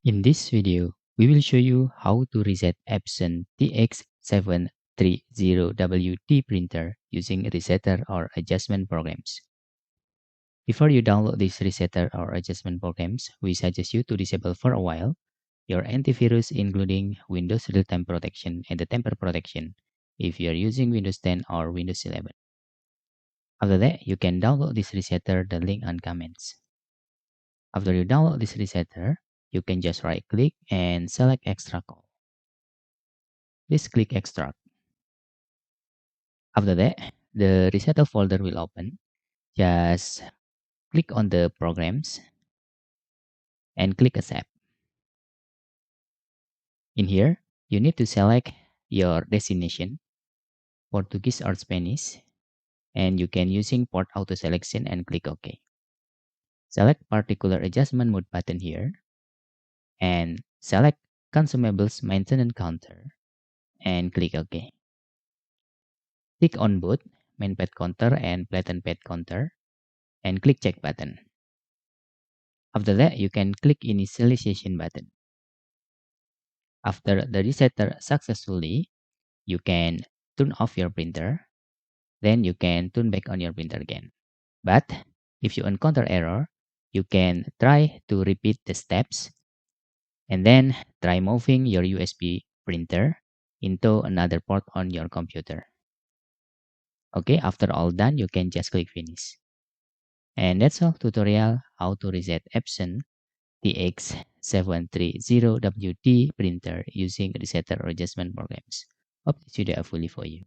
In this video, we will show you how to reset Epson TX730WD printer using resetter or adjustment programs. Before you download this resetter or adjustment programs, we suggest you to disable for a while your antivirus including Windows Real-Time Protection and the Tamper Protection if you are using Windows 10 or Windows 11. After that, you can download this resetter, the link on comments. After you download this resetter, you can just right click and select extract all. Please click extract. After that, the resetter folder will open. Just click on the programs and click accept. In here, you need to select your destination, Portuguese or Spanish, and you can using port auto selection and click OK. Select particular adjustment mode button here and select consumables maintenance counter and click OK. Click on both main pad counter and platen pad counter and click check button. After that, you can click initialization button. After the resetter successfully, you can turn off your printer. Then you can turn back on your printer again. But if you encounter error, you can try to repeat the steps and then try moving your USB printer into another port on your computer. Okay, after all done, you can just click finish. And that's all tutorial how to reset Epson TX730WD printer using resetter or adjustment programs. Hope this video helpful for you.